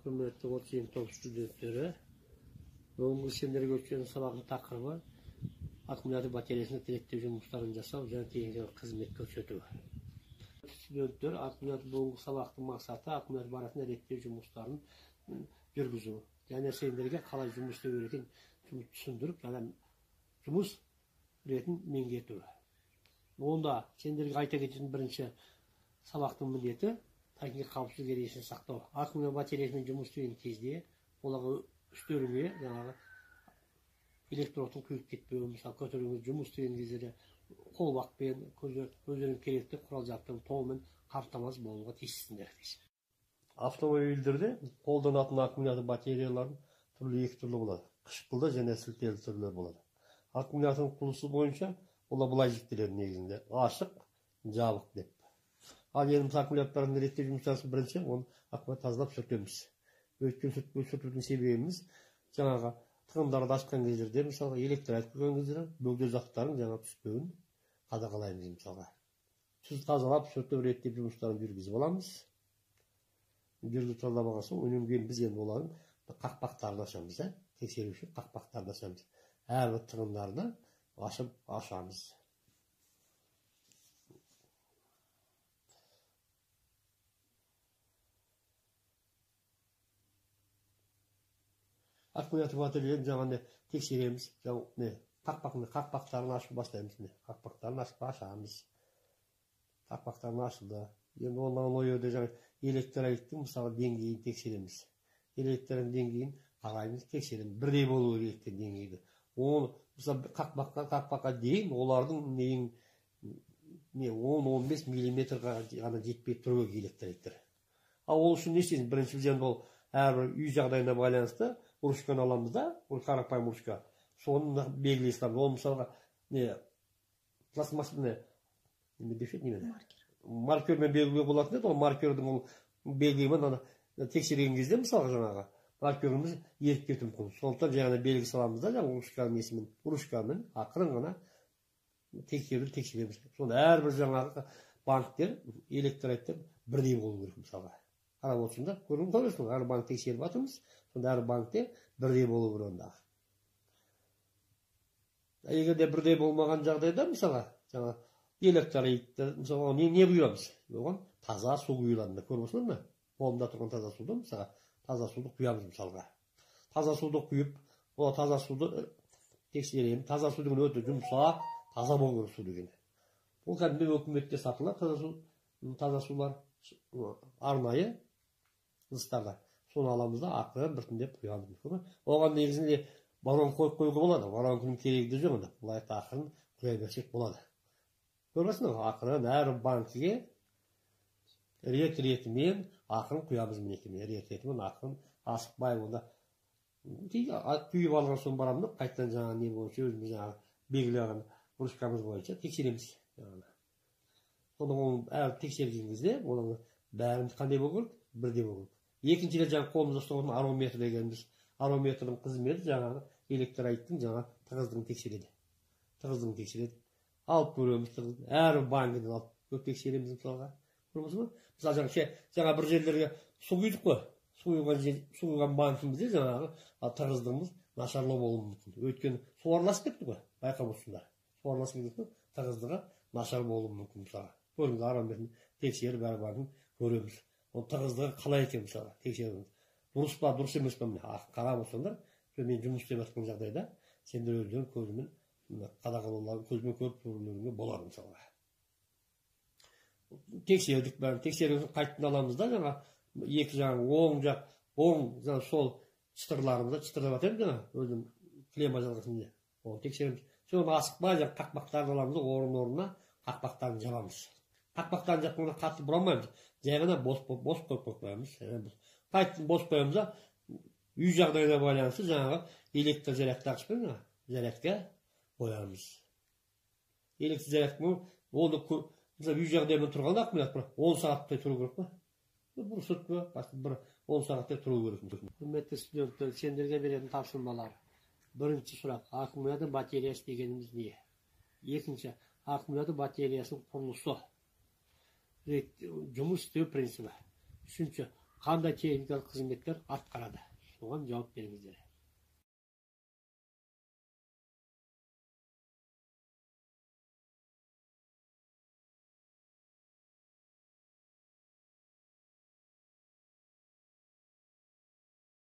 Hürmetli Orçayım Top stüdyoları. Бүгінгі сендерге өткен сабақтың тақырыбы аккумулятор батареясында тіректеу жұмыстарын жасау және техникалық қызмет көрсету. Студенттер аккумулятор бүгінгі сабақтың мақсаты аккумулятор барысында реттеу жұмыстарын жүргізу. Және сендерге қалай жұмыс істеу керегін түсіндіріп, және жұмыс ретін меңгерту. Онда сендерге айта кететін бірінші сабақтың міндеті техникалық қауіпсіздік ережесін сақтау. Аккумулятор батареясымен жұмыс істеген кезде оларға үстеріңе жаңағы электродтың күйіп кетпеуі, мысалы көтеріңіз жұмыс істеген кезде қолбақпен, өздерінің керекті құрал жабдықтың толығымен қамтамасыз болуға тиіссіңдер. Автомобильдерде қолданатын аккумулятор батареяларын екі түрлі болады. Қышқылды және сілтелі түрлері болады. Аккумулятордың құрылысы бойынша олар былай жіктеледі негізінде: ашық, жабық деп. Ал енді аккумуляторлардың реттеу жұмыстарын бірінші оны аккумулятор тазалап сүртеміз. Өйткені сүртудің себебіміз жаңағы тығындарды ашқан кездерде, мысалға электролит құйған кездерде бөгде заттардың жаңа түспеуін қадағалаймыз. Мысалға тұз тазалап сүртіп реттеп жұмыстарын жүргізіп аламыз. Жүргізіп тазалап алған соң өнен кейін біз енді олардың қақпақтарын ашамыз, тексеру үшін қақпақтарын ашамыз. Әрбір тығындарды ашамыз. Аккумулятор батареяны жаңағыдай тексереміз. Қақпақтарын ашып бастаймыз. Қақпақтарын ашамыз. Қақпақтарын ашылды. Енді онdan ол жерде жаңағы электролиттің мысалы деңгейін тексереміз. Электролиттің деңгейін қараймыз, тексереміз. Бірдей болу керек деңгейді. Оны мысалы қақпаққа дейін олардың 10-15 миллиметрға ғана жетпей тұру керек электролиттер. Ал ол үшін не істейміз? Бірінші біз енді ол әрбір үй жағдайына байланысты ручканы аламыз да, ол қарапайым ручка. Соны белгілей саламыз. Ол мысалға пластмасса маркермен белгілеу болатын еді. Ол маркердің белгілеуін тексерген кезде мысалға жаңағы маркеріміз еріп кетуі мүмкін. Сондықтан жаңағы белгі саламыз да, жаңағы ручкамен ақырын ғана тексереміз. Сонда әрбір жаңағы банктер, электролиттер бірдей болу керек мысалға. Қарап отырсыңдар, көресің, әр банк тексеріп жатырмыз. Сонда әр банкте бірдей болу керек ондағы. Егер де бірдей болмаған жағдайда, мысалға, жаңа электролитті, мысалға, не құямыз? Оған таза су құйылады. Көріп отырсыңдар ма? Қолымда тұрған таза суды, мысалға, таза суды құямыз мысалға. Таза суды құйып, ол таза суды тексереміз. Таза су деген өте жұмсақ, таза болу керек су деген. Ол кәдімгі өкіметте сатылады таза сулар арнайы ыдыстарда. Соны аламыз да ақырын біртіндеп құямыз. Оған негізінде баллон қойып қоюға болады. Баллонның керегі де жоқ. Бұлай ақырын құя берсек болады. Көресің, ақырын әр банкіге рет-ретімен ақырын құямыз. Рет-ретімен ақырын асықпай онда күйіп алған соң барамыз, қайтадан жаңағы не бойынша өзіміз жаңағы белгілеген ручкамыз бойынша тексереміз. Сонда оны әр тексерген кезде оның бәрін қандай болу керек? Бірдей болу керек. Екіншілер жаңағы қолымызда ұстаған арометр дегеніміз. Арометрдің қызметі жаңағы электролиттің жаңағы тығыздығын тексереді. Тығыздығын тексереді. Алып көреміз тығыздығын. Әр банкіден алып тексереміз мысалға. Көрдіңіз бе? Мысалы жаңа бір жерлерге су құйдық қой. Су құйған банкімізде жаңағы тығыздығымыз нашарлау болуы мүмкін. Өйткені су араласып кетті ғой. Байқап отырсыңдар. Су араласып кетті, тығыздығы нашар болуы мүмкін мысалға. Көрдіңіз, арометрін тексеріп әр банкін көреміз. Оның тығыздығы қалай екен мысалға тексереміз. Дұрыс па, дұрыс емес па? Қарап отырсаңдар, мен жұмыс істеп жатқан жағдайда сендер өздерің көзімен қадағалауларын көзімен көріп көруге болады мысалға. Тексердік бәрін. Тексерген қайтадан аламыз да, жаңа екі жаңа оң сол çıtırlarımızda çıtırlап атамыз жаңа өзім клема жалғасында. Оны тексереміз. Соны асықпай жаңа қақпақтарды аламыз, орын-орнына қақпақтарын жабамыз. Қақпақтарын жапқанда қатты бұра алмаймыз. Жай ғана бос қойып қоямыз. Қайтадан бос қоямыз да, үй жағдайына байланысты жаңағы электр зарядка ашпен зарядка қоямыз. Электр зарядка оны үй жағдайында тұрғанда аккумулятор 10 сағаттай тұру керек па? Бір сутка, бір 10 сағаттай тұру керек. Құрметті студенттер, сендерге беретін тапсырмалар. Бірінші сұрақ: аккумулятор батареясы дегеніміз не? Екінші: аккумулятор батареясының құрылысы, жұмыс істеу принципі. Үшінші: қандай техникалық қызметтер атқарады? Соған жауап беріңіздер.